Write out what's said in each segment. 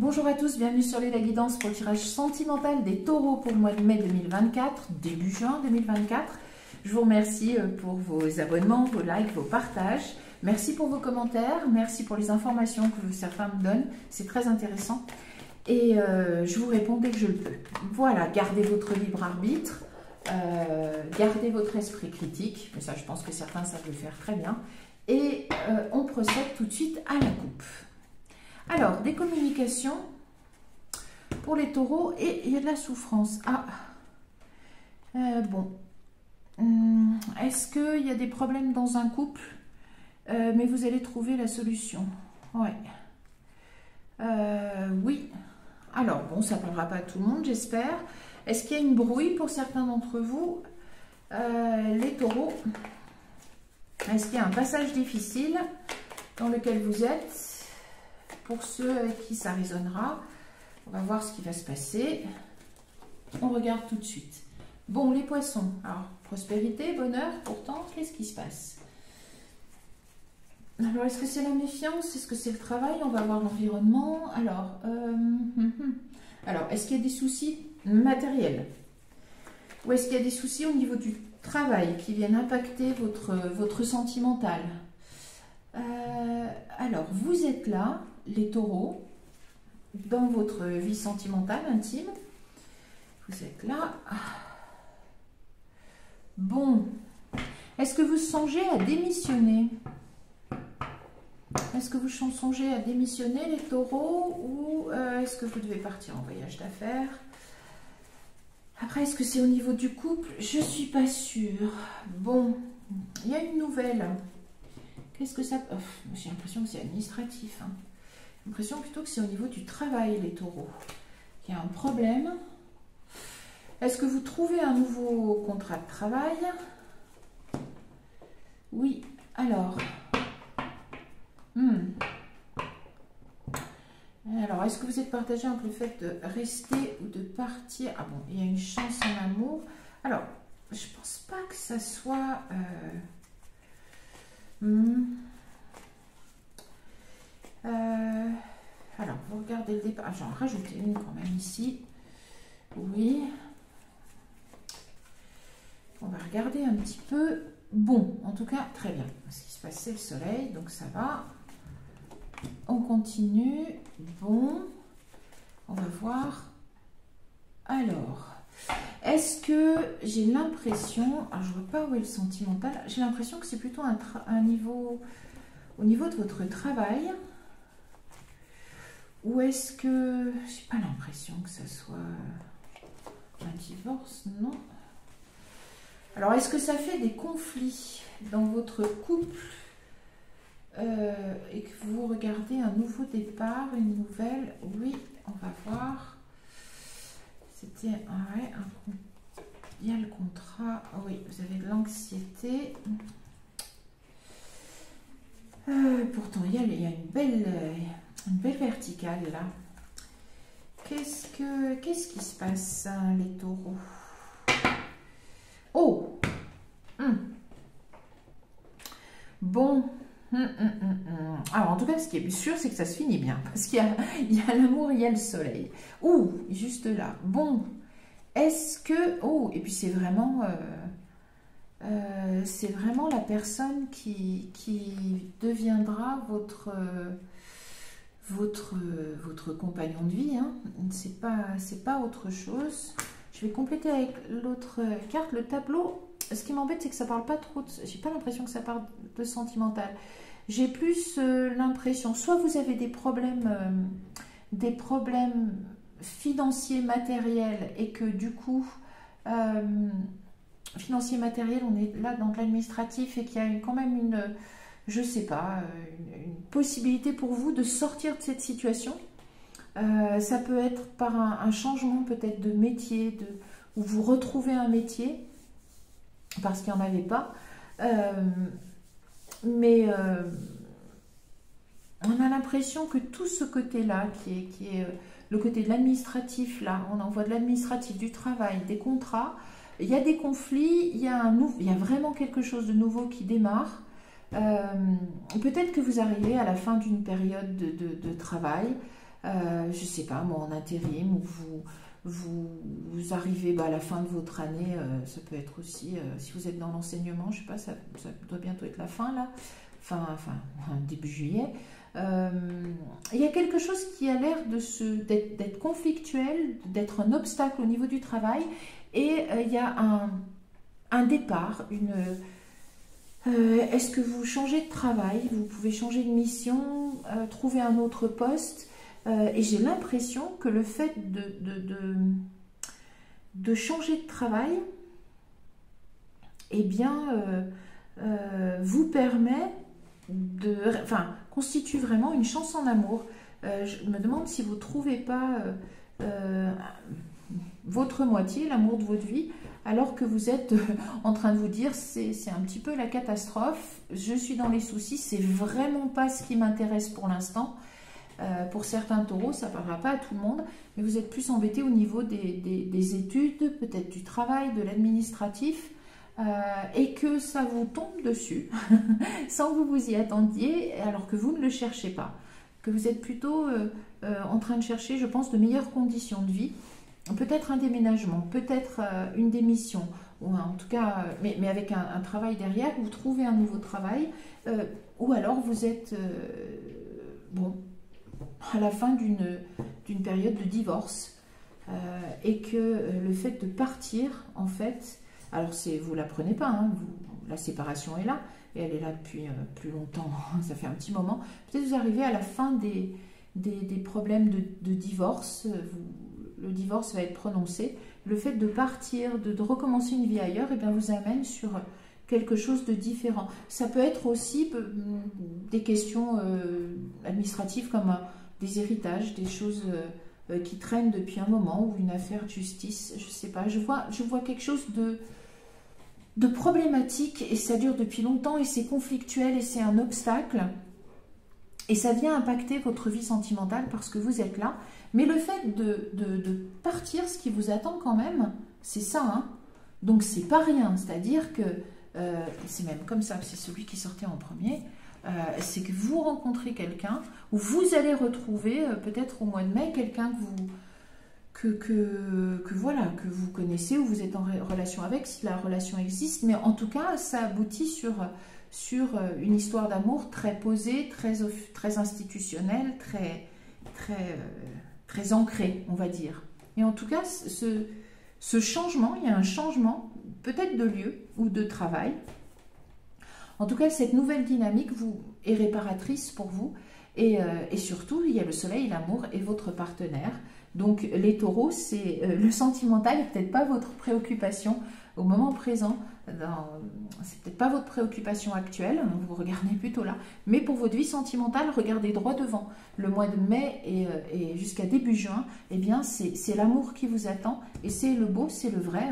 Bonjour à tous, bienvenue sur la guidance pour le tirage sentimental des taureaux pour le mois de mai 2024, début juin 2024. Je vous remercie pour vos abonnements, vos likes, vos partages. Merci pour vos commentaires, merci pour les informations que certains me donnent, c'est très intéressant. Et je vous réponds dès que je le peux. Voilà, gardez votre libre arbitre, gardez votre esprit critique, mais ça je pense que certains savent le faire très bien. Et on procède tout de suite à la coupe. Alors, des communications pour les taureaux et il y a de la souffrance. Ah, bon. Est-ce qu'il y a des problèmes dans un couple, mais vous allez trouver la solution? Ouais. Oui. Alors, bon, ça ne parlera pas à tout le monde, j'espère. Est-ce qu'il y a une brouille pour certains d'entre vous, les taureaux? Est-ce qu'il y a un passage difficile dans lequel vous êtes? Pour ceux avec qui ça résonnera, on va voir ce qui va se passer. On regarde tout de suite. Bon, les poissons. Alors, prospérité, bonheur, pourtant, qu'est-ce qui se passe? Alors, est-ce que c'est la méfiance? Est-ce que c'est le travail? On va voir l'environnement. Alors, est-ce qu'il y a des soucis matériels? Ou est-ce qu'il y a des soucis au niveau du travail qui viennent impacter votre sentimental? Alors, vous êtes là, les taureaux, dans votre vie sentimentale, intime. Vous êtes là. Bon. Est-ce que vous songez à démissionner? Est-ce que vous songez à démissionner, les taureaux? Ou est-ce que vous devez partir en voyage d'affaires? Après, est-ce que c'est au niveau du couple? Je ne suis pas sûre. Bon, il y a une nouvelle. Qu'est-ce que ça... Oh, j'ai l'impression que c'est administratif. Hein. J'ai l'impression plutôt que c'est au niveau du travail, les taureaux. Il y a un problème. Est-ce que vous trouvez un nouveau contrat de travail? Oui. Alors... Alors, est-ce que vous êtes partagé entre le fait de rester ou de partir? Ah bon, il y a une chance en amour. Alors, je pense pas que ça soit... Alors, vous regardez le départ. J'en rajouté une quand même ici. Oui. On va regarder un petit peu. Bon, en tout cas, très bien. Ce qui se passe, c'est le soleil, donc ça va. On continue. Bon. On va voir. Alors, est-ce que j'ai l'impression... Alors, je ne vois pas où est le sentimental. J'ai l'impression que c'est plutôt un niveau... Au niveau de votre travail. Ou est-ce que... J'ai pas l'impression que ça soit un divorce, non. Alors, est-ce que ça fait des conflits dans votre couple et que vous regardez un nouveau départ, une nouvelle? Oui, on va voir. C'était... Ouais, il y a le contrat. Oui, vous avez de l'anxiété. Pourtant, il y a une belle verticale là. Qu'est-ce qui se passe, hein, les taureaux? Oh, Bon. Alors, en tout cas, ce qui est sûr, c'est que ça se finit bien. Parce qu'il y a l'amour, il y a le soleil. Ouh, juste là. Bon. Est-ce que... Oh, et puis c'est vraiment la personne qui deviendra votre compagnon de vie. Hein. C'est pas autre chose. Je vais compléter avec l'autre carte, le tableau. Ce qui m'embête, c'est que ça parle pas trop. J'ai pas l'impression que ça parle de sentimental. J'ai plus l'impression, soit vous avez des problèmes financiers, matériels, et que du coup, financier, matériel, on est là dans de l'administratif et qu'il y a quand même je sais pas, une possibilité pour vous de sortir de cette situation. Ça peut être par un changement peut-être de métier, où vous retrouvez un métier, parce qu'il n'y en avait pas. Mais on a l'impression que tout ce côté-là, qui est le côté de l'administratif, là, on envoie de l'administratif, du travail, des contrats, il y a des conflits, il y a vraiment quelque chose de nouveau qui démarre. Peut-être que vous arrivez à la fin d'une période de travail, je ne sais pas, moi, en intérim, ou vous arrivez à la fin de votre année, ça peut être aussi, si vous êtes dans l'enseignement, je ne sais pas, ça doit bientôt être la fin là, début juillet. Il y a quelque chose qui a l'air d'être conflictuel, d'être un obstacle au niveau du travail, et il y a un départ, est-ce que vous changez de travail, vous pouvez changer de mission, trouver un autre poste, et j'ai l'impression que le fait de changer de travail, eh bien, vous permet constitue vraiment une chance en amour. Je me demande si vous ne trouvez pas votre moitié, l'amour de votre vie, alors que vous êtes en train de vous dire c'est un petit peu la catastrophe, je suis dans les soucis, c'est vraiment pas ce qui m'intéresse pour l'instant. Pour certains taureaux, ça ne parlera pas à tout le monde, mais vous êtes plus embêté au niveau des études, peut-être du travail, de l'administratif, et que ça vous tombe dessus sans que vous vous y attendiez, alors que vous ne le cherchez pas, que vous êtes plutôt en train de chercher, je pense, de meilleures conditions de vie, peut-être un déménagement, peut-être une démission, ou en tout cas, mais avec un travail derrière, vous trouvez un nouveau travail, ou alors vous êtes à la fin d'une période de divorce, et que le fait de partir, en fait, alors vous la prenez pas, hein, la séparation est là, et elle est là depuis plus longtemps, ça fait un petit moment, peut-être vous arrivez à la fin des problèmes de divorce, le divorce va être prononcé, le fait de partir, de recommencer une vie ailleurs, et bien vous amène sur quelque chose de différent. Ça peut être aussi des questions administratives comme des héritages, des choses qui traînent depuis un moment, ou une affaire de justice, je ne sais pas. Je vois quelque chose de problématique, et ça dure depuis longtemps, et c'est conflictuel, et c'est un obstacle. Et ça vient impacter votre vie sentimentale parce que vous êtes là. Mais le fait de partir, ce qui vous attend quand même, c'est ça. Hein. Donc c'est pas rien, c'est-à-dire que c'est même comme ça, c'est celui qui sortait en premier, c'est que vous rencontrez quelqu'un, ou vous allez retrouver peut-être au mois de mai quelqu'un que vous connaissez, ou vous êtes en relation avec, si la relation existe, mais en tout cas ça aboutit sur une histoire d'amour très posée, très institutionnelle, très ancrée, on va dire. Et en tout cas, ce changement, il y a un changement peut-être de lieu ou de travail. En tout cas, cette nouvelle dynamique est réparatrice pour vous. Et surtout, il y a le soleil, l'amour et votre partenaire. Donc, les taureaux, le sentimental n'est peut-être pas votre préoccupation au moment présent. C'est peut-être pas votre préoccupation actuelle, vous regardez plutôt là. Mais pour votre vie sentimentale, regardez droit devant. Le mois de mai et jusqu'à début juin, eh bien, c'est l'amour qui vous attend. Et c'est le beau, c'est le vrai.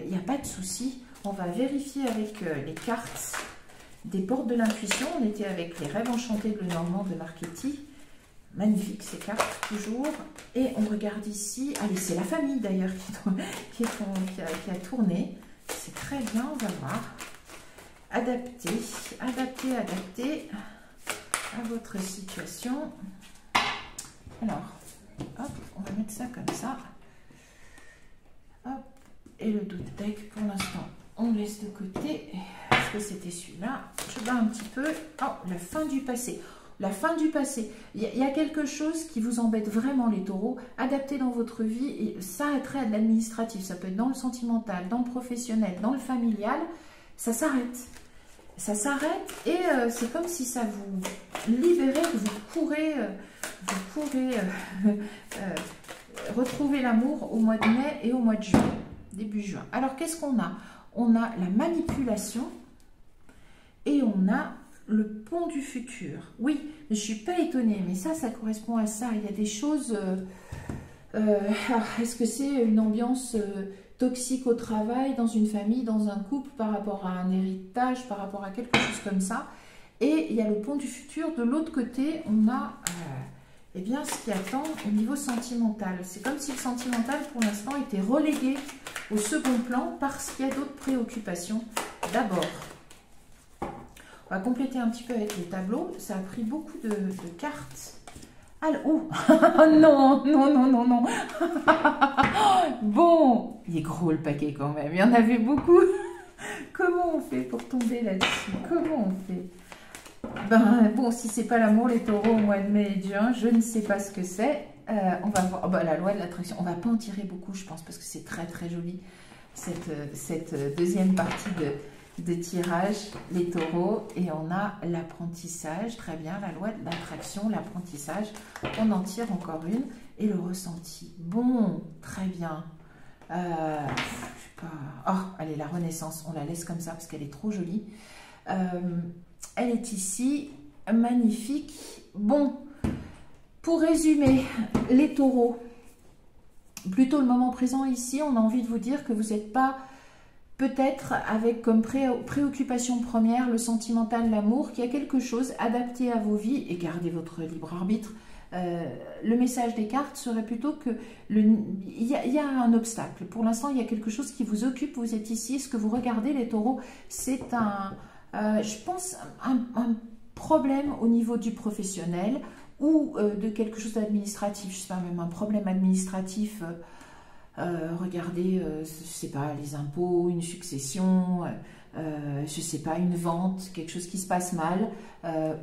Il n'y a pas de souci. On va vérifier avec les cartes des portes de l'intuition. On était avec les rêves enchantés de Lenormand de Marchetti. Magnifique ces cartes, toujours. Et on regarde ici. Allez, c'est la famille d'ailleurs qui a tourné. C'est très bien, on va voir. Adapter à votre situation. Alors, hop, on va mettre ça comme ça. Hop, et le doute deck, pour l'instant, on laisse de côté. Est-ce que c'était celui-là? Je bats un petit peu. Oh, la fin du passé. La fin du passé. Il y a quelque chose qui vous embête vraiment, les taureaux. Adapté dans votre vie, et ça a trait à de l'administratif. Ça peut être dans le sentimental, dans le professionnel, dans le familial. Ça s'arrête. Ça s'arrête, et c'est comme si ça vous libérait, que vous courez retrouver l'amour au mois de mai et au mois de juin, début juin. Alors, qu'est-ce qu'on a? On a la manipulation et on a le pont du futur. Oui, je ne suis pas étonnée, mais ça correspond à ça. Il y a des choses... est-ce que c'est une ambiance toxique au travail, dans une famille, dans un couple, par rapport à un héritage, par rapport à quelque chose comme ça? Et il y a le pont du futur. De l'autre côté, on a eh bien, ce qui attend au niveau sentimental. C'est comme si le sentimental, pour l'instant, était relégué au second plan parce qu'il y a d'autres préoccupations. D'abord, on va compléter un petit peu avec les tableaux. Ça a pris beaucoup de cartes Alors, oh, non, non, non, non, non. Bon, il est gros le paquet quand même, il y en avait beaucoup. Comment on fait pour tomber là-dessus? Comment on fait? Ben, bon, si c'est pas l'amour, les taureaux au mois de mai et de juin, je ne sais pas ce que c'est. On va voir. Oh, ben, la loi de l'attraction, on va pas en tirer beaucoup, je pense, parce que c'est très très joli, cette deuxième partie de tirage, les taureaux. Et on a l'apprentissage, très bien, la loi de l'attraction, l'apprentissage. On en tire encore une. Et le ressenti. Bon, très bien. Je sais pas. Oh, allez, la Renaissance, on la laisse comme ça parce qu'elle est trop jolie. Elle est ici, magnifique. Bon, pour résumer, les taureaux, plutôt le moment présent ici, on a envie de vous dire que vous n'êtes pas peut-être avec comme préoccupation première le sentimental, l'amour, qu'il y a quelque chose adapté à vos vies et gardez votre libre arbitre. Le message des cartes serait plutôt que il y a un obstacle. Pour l'instant, il y a quelque chose qui vous occupe. Vous êtes ici. Ce que vous regardez, les taureaux, c'est je pense, un problème au niveau du professionnel ou de quelque chose d'administratif. Je sais pas, même un problème administratif. Regardez, je sais pas, les impôts, une succession. Je sais pas, une vente, quelque chose qui se passe mal,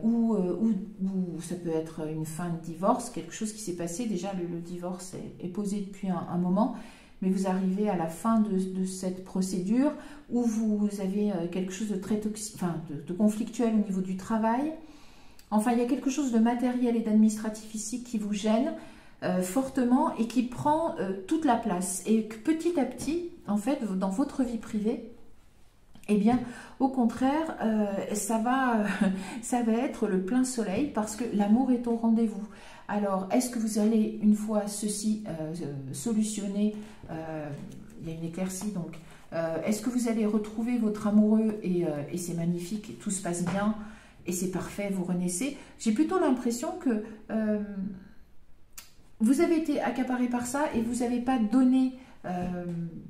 ou ça peut être une fin de divorce, quelque chose qui s'est passé, déjà le divorce est posé depuis un moment, mais vous arrivez à la fin de cette procédure où vous avez quelque chose de très toxique, enfin de conflictuel au niveau du travail. Enfin, il y a quelque chose de matériel et d'administratif ici qui vous gêne fortement et qui prend toute la place. Et que petit à petit, en fait, dans votre vie privée, eh bien, au contraire, ça va être le plein soleil parce que l'amour est au rendez-vous. Alors, est-ce que vous allez, une fois ceci solutionné, il y a une éclaircie, donc, est-ce que vous allez retrouver votre amoureux et c'est magnifique, et tout se passe bien et c'est parfait, vous renaissez? J'ai plutôt l'impression que vous avez été accaparé par ça et vous n'avez pas donné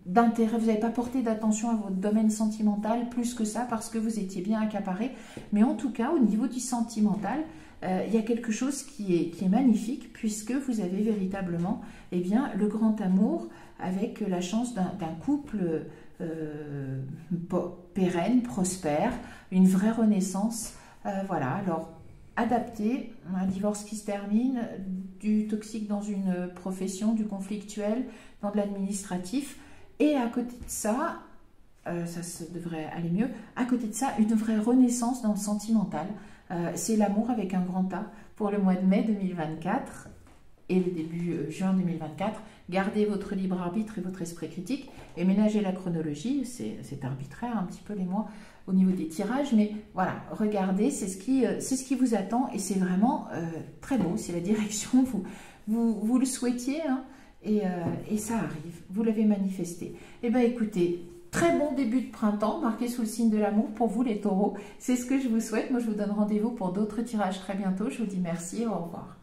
d'intérêt, vous n'avez pas porté d'attention à votre domaine sentimental plus que ça parce que vous étiez bien accaparé. Mais en tout cas, au niveau du sentimental, il y a quelque chose qui est magnifique puisque vous avez véritablement bien, le grand amour avec la chance d'un couple pérenne, prospère, une vraie renaissance. Voilà, alors adapté, un divorce qui se termine, du toxique dans une profession, du conflictuel dans de l'administratif, et à côté de ça, ça devrait aller mieux, à côté de ça, une vraie renaissance dans le sentimental. C'est l'amour avec un grand A pour le mois de mai 2024 et le début juin 2024. Gardez votre libre arbitre et votre esprit critique et ménagez la chronologie, c'est arbitraire un petit peu les mois au niveau des tirages, mais voilà, regardez, c'est ce qui vous attend et c'est vraiment très beau, c'est la direction, vous le souhaitiez, hein, et ça arrive, vous l'avez manifesté. Eh bien écoutez, très bon début de printemps, marqué sous le signe de l'amour pour vous les taureaux, c'est ce que je vous souhaite. Moi je vous donne rendez-vous pour d'autres tirages très bientôt, je vous dis merci et au revoir.